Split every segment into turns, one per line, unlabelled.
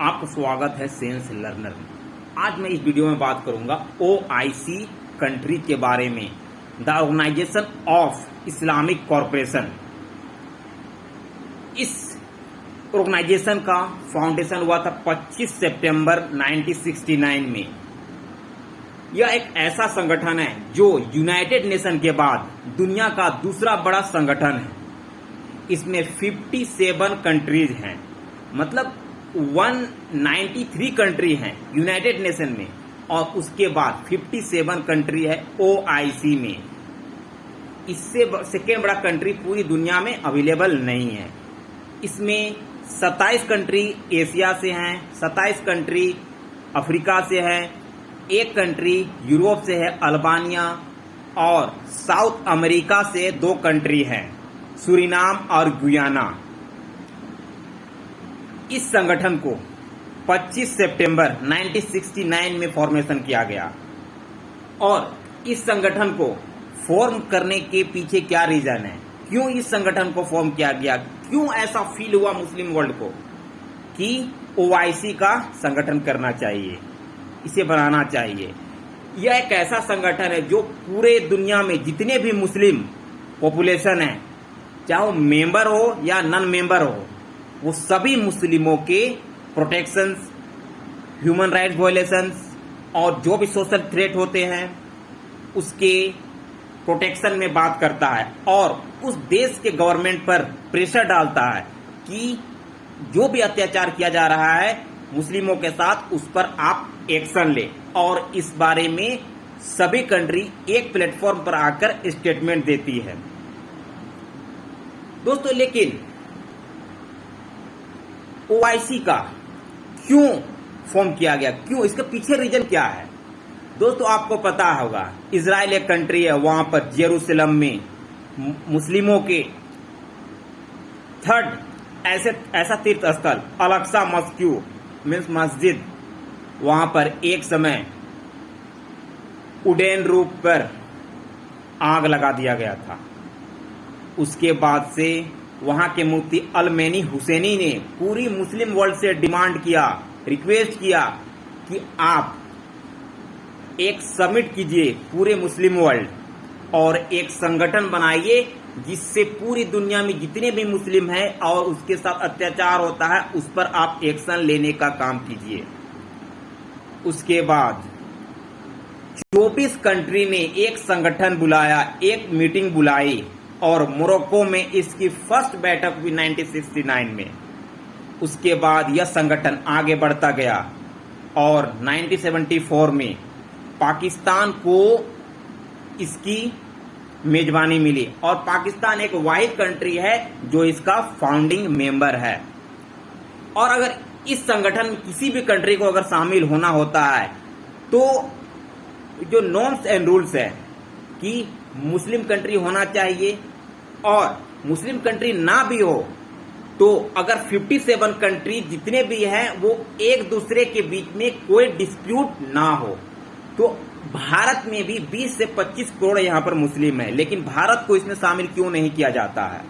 आपका स्वागत है सेंस लर्नर में। आज मैं इस वीडियो में बात करूंगा OIC कंट्री के बारे में, the organisation of Islamic corporation. इस ऑर्गेनाइजेशन का फाउंडेशन हुआ था 25 सितंबर 1969 में। यह एक ऐसा संगठन है जो यूनाइटेड नेशन के बाद दुनिया का दूसरा बड़ा संगठन है। इसमें 57 कंट्रीज हैं, मतलब 193 कंट्री हैं यूनाइटेड नेशन में, और उसके बाद 57 कंट्री है OIC में। इससे सेकेंड बड़ा कंट्री पूरी दुनिया में अवेलेबल नहीं है। इसमें 27 कंट्री एशिया से हैं, 27 कंट्री अफ्रीका से हैं, एक कंट्री यूरोप से है अल्बानिया, और साउथ अमेरिका से 2 कंट्री हैं, सूरीनाम और गुयाना। इस संगठन को 25 सितंबर 1969 में फॉर्मेशन किया गया। और इस संगठन को फॉर्म करने के पीछे क्या रीजन है, क्यों इस संगठन को फॉर्म किया गया, क्यों ऐसा फील हुआ मुस्लिम वर्ल्ड को कि OIC का संगठन करना चाहिए, इसे बनाना चाहिए। यह एक ऐसा संगठन है जो पूरे दुनिया में जितने भी मुस्लिम पॉपुलेशन है, चाहे वो मेंबर हो या नॉन मेंबर हो, वो सभी मुस्लिमों के प्रोटेक्शंस, ह्यूमन राइट्स वायलेशंस और जो भी सोशल थ्रेट होते हैं उसके प्रोटेक्शन में बात करता है, और उस देश के गवर्नमेंट पर प्रेशर डालता है कि जो भी अत्याचार किया जा रहा है मुस्लिमों के साथ, उस पर आप एक्शन ले। और इस बारे में सभी कंट्री एक प्लेटफॉर्म पर आकर स्टेटमेंट देती है। दोस्तों, लेकिन OIC का क्यों फॉर्म किया गया, क्यों, इसके पीछे रीजन क्या है? दोस्तों, आपको पता होगा इजराइल एक कंट्री है, वहां पर जेरूसलम में मुस्लिमों के थर्ड ऐसा तीर्थ स्थल अल-अक्सा मस्जिद मीन्स मस्जिद, वहां पर एक समय उड़ैन रूप पर आग लगा दिया गया था। उसके बाद से वहां के मुफ्ती अलमैनी हुसैनी ने पूरी मुस्लिम वर्ल्ड से डिमांड किया, रिक्वेस्ट किया कि आप एक समिट कीजिए पूरे मुस्लिम वर्ल्ड और एक संगठन बनाइए जिससे पूरी दुनिया में जितने भी मुस्लिम हैं और उसके साथ अत्याचार होता है उस पर आप एक्शन लेने का काम कीजिए। उसके बाद 24 कंट्री ने एक संगठन बुलाया, एक मीटिंग बुलाई, और मोरक्को में इसकी फर्स्ट बैठक हुई 1969 में। उसके बाद यह संगठन आगे बढ़ता गया और 1974 में पाकिस्तान को इसकी मेजबानी मिली, और पाकिस्तान एक वाहिद कंट्री है जो इसका फाउंडिंग मेंबर है। और अगर इस संगठन में किसी भी कंट्री को अगर शामिल होना होता है तो जो नॉर्म्स एंड रूल्स है कि मुस्लिम कंट्री होना चाहिए, और मुस्लिम कंट्री ना भी हो तो अगर 57 कंट्री जितने भी हैं वो एक दूसरे के बीच में कोई डिस्प्यूट ना हो। तो भारत में भी 20 से 25 करोड़ यहाँ पर मुस्लिम है, लेकिन भारत को इसमें शामिल क्यों नहीं किया जाता है?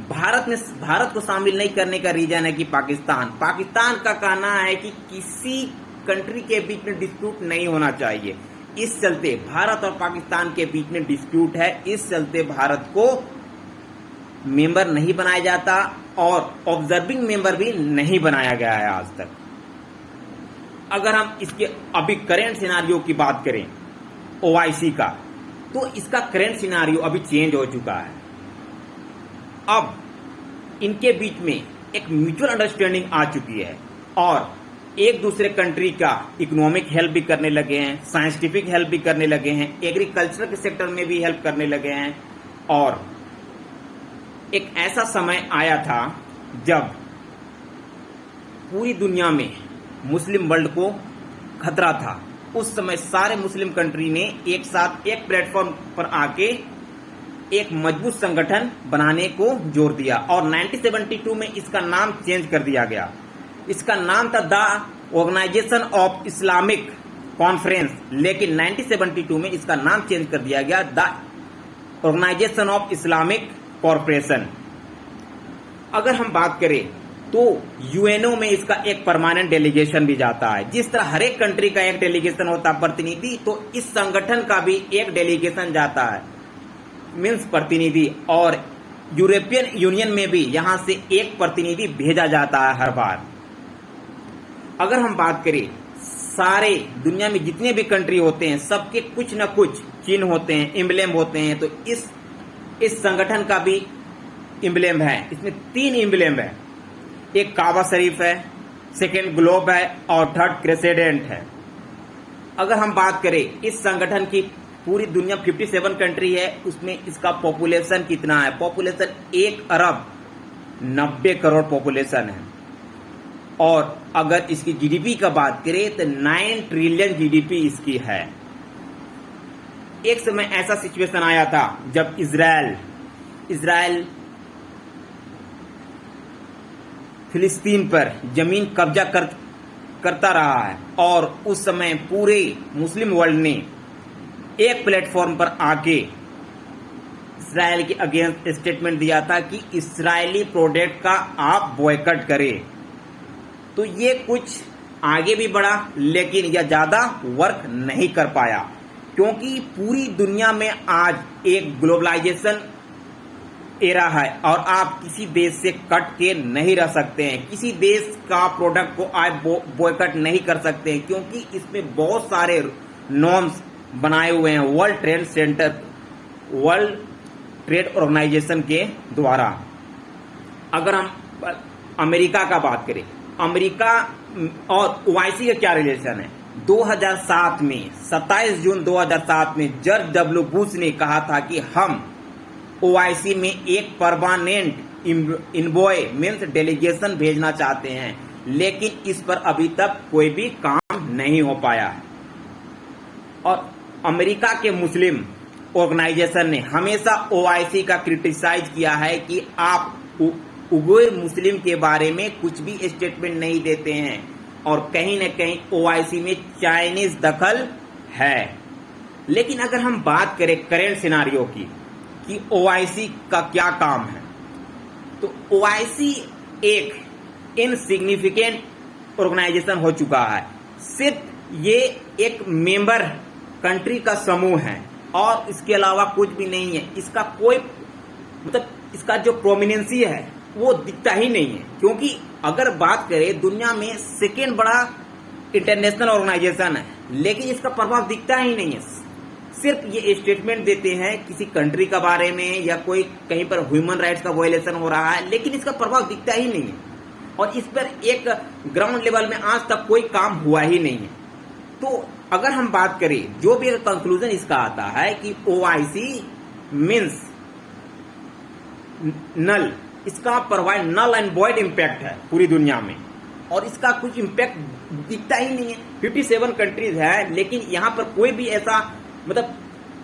भारत को शामिल नहीं करने का रीजन है कि पाकिस्तान का कहना है कि किसी कंट्री के बीच में डिस्प्यूट नहीं होना चाहिए। इस चलते भारत और पाकिस्तान के बीच में डिस्प्यूट है, इस चलते भारत को मेंबर नहीं बनाया जाता और ऑब्जर्विंग मेंबर भी नहीं बनाया गया है आज तक। अगर हम इसके अभी करेंट सिनारियो की बात करें OIC का, तो इसका करेंट सिनारियो अभी चेंज हो चुका है। अब इनके बीच में एक म्यूचुअल अंडरस्टैंडिंग आ चुकी है और एक दूसरे कंट्री का इकोनॉमिक हेल्प भी करने लगे हैं, साइंटिफिक हेल्प भी करने लगे हैं, एग्रीकल्चर के सेक्टर में भी हेल्प करने लगे हैं। और एक ऐसा समय आया था जब पूरी दुनिया में मुस्लिम वर्ल्ड को खतरा था। उस समय सारे मुस्लिम कंट्री ने एक साथ एक प्लेटफॉर्म पर आके एक मजबूत संगठन बनाने को जोर दिया, और 1972 में इसका नाम चेंज कर दिया गया। इसका नाम था the organisation of Islamic conference, लेकिन 1972 में इसका नाम चेंज कर दिया गया the organisation of Islamic corporation. अगर हम बात करें तो यूएनओ में इसका एक परमानेंट डेलीगेशन भी जाता है। जिस तरह हर एक कंट्री का एक डेलीगेशन होता है प्रतिनिधि, तो इस संगठन का भी एक डेलीगेशन जाता है, मीन्स प्रतिनिधि। और यूरोपियन यूनियन में भी यहां से एक प्रतिनिधि भेजा जाता है हर बार। अगर हम बात करें सारे दुनिया में जितने भी कंट्री होते हैं सबके कुछ न कुछ चिन्ह होते हैं, एम्ब्लेम होते हैं। तो इस संगठन का भी एम्ब्लेम है। इसमें 3 एम्ब्लेम है, एक काबा शरीफ है, सेकेंड ग्लोब है और थर्ड क्रेसेडेंट है। अगर हम बात करें इस संगठन की, पूरी दुनिया 57 कंट्री है, उसमें इसका पॉपुलेशन कितना है? पॉपुलेशन 1 अरब 90 करोड़ पॉपुलेशन है। और अगर इसकी जीडीपी का बात करें तो 9 ट्रिलियन जीडीपी इसकी है। एक समय ऐसा सिचुएशन आया था जब इजराइल फिलिस्तीन पर जमीन कब्जा करता रहा है, और उस समय पूरे मुस्लिम वर्ल्ड ने एक प्लेटफॉर्म पर आके इजराइल के अगेंस्ट स्टेटमेंट दिया था कि इजरायली प्रोडक्ट का आप बॉयकॉट करें। तो ये कुछ आगे भी बढ़ा, लेकिन यह ज्यादा वर्क नहीं कर पाया, क्योंकि पूरी दुनिया में आज एक ग्लोबलाइजेशन एरा है और आप किसी देश से कट के नहीं रह सकते हैं। किसी देश का प्रोडक्ट को आप बॉयकॉट नहीं कर सकते हैं, क्योंकि इसमें बहुत सारे नॉर्म्स बनाए हुए हैं वर्ल्ड ट्रेड ऑर्गेनाइजेशन के द्वारा। अगर हम अमेरिका का बात करें, अमेरिका और ओआईसी का क्या रिलेशन है? 2007 में 27 जून 2007 में जॉर्ज डब्ल्यू बुश ने कहा था कि हम ओआईसी में एक परमानेंट इन्वॉय मीन्स डेलीगेशन भेजना चाहते हैं, लेकिन इस पर अभी तक कोई भी काम नहीं हो पाया है। और अमेरिका के मुस्लिम ऑर्गेनाइजेशन ने हमेशा ओआईसी का क्रिटिसाइज किया है कि आप उइगर मुस्लिम के बारे में कुछ भी स्टेटमेंट नहीं देते हैं, और कहीं न कहीं ओआईसी में चाइनीज दखल है। लेकिन अगर हम बात करें करेंट सिनारियो की कि ओआईसी का क्या काम है, तो ओआईसी एक इनसिग्निफिकेंट ऑर्गेनाइजेशन हो चुका है। सिर्फ ये एक मेंबर कंट्री का समूह है और इसके अलावा कुछ भी नहीं है। इसका कोई मतलब इसका जो प्रोमिनेंसी है वो दिखता ही नहीं है, क्योंकि अगर बात करें दुनिया में सेकेंड बड़ा इंटरनेशनल ऑर्गेनाइजेशन है, लेकिन इसका प्रभाव दिखता ही नहीं है। सिर्फ ये स्टेटमेंट देते हैं किसी कंट्री के बारे में या कोई कहीं पर ह्यूमन राइट्स का वायलेशन हो रहा है, लेकिन इसका प्रभाव दिखता ही नहीं है, और इस पर एक ग्राउंड लेवल में आज तक कोई काम हुआ ही नहीं है। तो अगर हम बात करें, जो भी कंक्लूजन इसका आता है कि ओआईसी मीन्स नल, इसका provide null and void impact है पूरी दुनिया में, और इसका कुछ इम्पैक्ट दिखता ही नहीं है। 57 कंट्रीज है, लेकिन यहाँ पर कोई भी ऐसा मतलब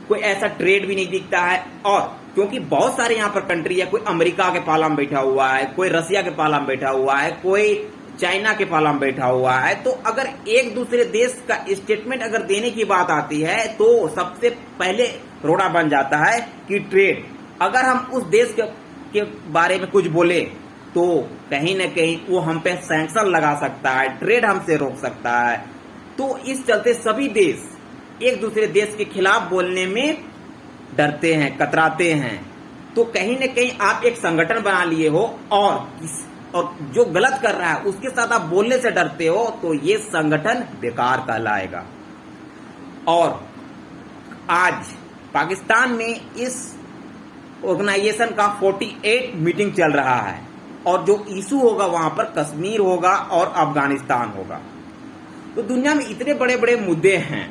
कोई ऐसा ट्रेड भी नहीं दिखता है। और क्योंकि बहुत सारे यहाँ पर कंट्री है, कोई अमेरिका के पाला में बैठा हुआ है, कोई रसिया के पाला में बैठा हुआ है, कोई चाइना के पाला में बैठा हुआ है। तो अगर एक दूसरे देश का स्टेटमेंट अगर देने की बात आती है तो सबसे पहले रोड़ा बन जाता है कि ट्रेड। अगर हम उस देश के बारे में कुछ बोले तो कहीं न कहीं वो हम पे सैंक्शन लगा सकता है, ट्रेड हमसे रोक सकता है। तो इस चलते सभी देश एक दूसरे देश के खिलाफ बोलने में डरते हैं, कतराते हैं। तो कहीं न कहीं आप एक संगठन बना लिए हो और जो गलत कर रहा है उसके साथ आप बोलने से डरते हो, तो ये संगठन बेकार कहलाएगा। और आज पाकिस्तान में इस ऑर्गेनाइजेशन का 48 मीटिंग चल रहा है, और जो इशू होगा वहां पर कश्मीर होगा और अफगानिस्तान होगा। तो दुनिया में इतने बड़े बड़े मुद्दे हैं,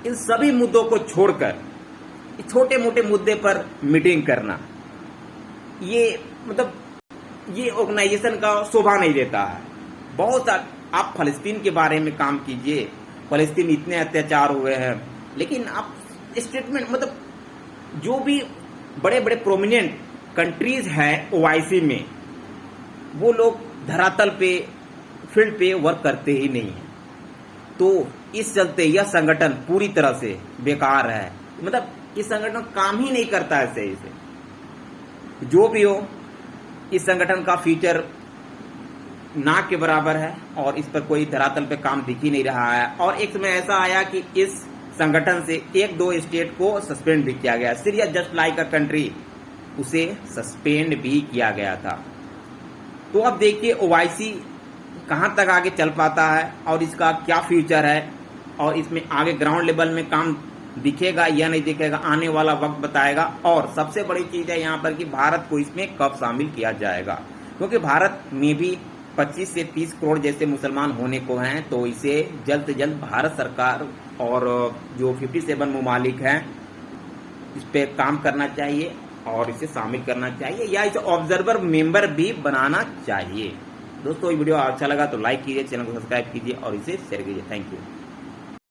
इन सभी मुद्दों को छोड़कर छोटे मोटे मुद्दे पर मीटिंग करना, ये मतलब ये ऑर्गेनाइजेशन का शोभा नहीं देता है। बहुत आप फलस्तीन के बारे में काम कीजिए, फलस्तीन इतने अत्याचार हुए हैं, लेकिन आप स्टेटमेंट मतलब जो भी बड़े बड़े प्रोमिनेंट कंट्रीज हैं ओआईसी में, वो लोग धरातल पे फील्ड पे वर्क करते ही नहीं है। तो इस चलते यह संगठन पूरी तरह से बेकार है, मतलब इस संगठन काम ही नहीं करता है सही से। जो भी हो, इस संगठन का फ्यूचर ना के बराबर है और इस पर कोई धरातल पे काम दिख ही नहीं रहा है। और एक समय ऐसा आया कि इस संगठन से 1-2 स्टेट को सस्पेंड भी किया गया। Syria just like a country, उसे सस्पेंड भी किया गया था। तो अब देखिए ओवैसी कहां तक आगे चल पाता है और इसका क्या फ्यूचर है और इसमें आगे ग्राउंड लेवल में काम दिखेगा या नहीं दिखेगा, आने वाला वक्त बताएगा। और सबसे बड़ी चीज है यहाँ पर कि भारत को इसमें कब शामिल किया जाएगा, क्योंकि भारत में भी 25 से 30 करोड़ जैसे मुसलमान होने को हैं। तो इसे जल्द से जल्द भारत सरकार और जो 57 ममालिक हैं इस पे काम करना चाहिए और इसे शामिल करना चाहिए या इसे ऑब्जर्वर मेंबर भी बनाना चाहिए। दोस्तों ये वीडियो अच्छा लगा तो लाइक कीजिए, चैनल को सब्सक्राइब कीजिए और इसे शेयर कीजिए। Thank you.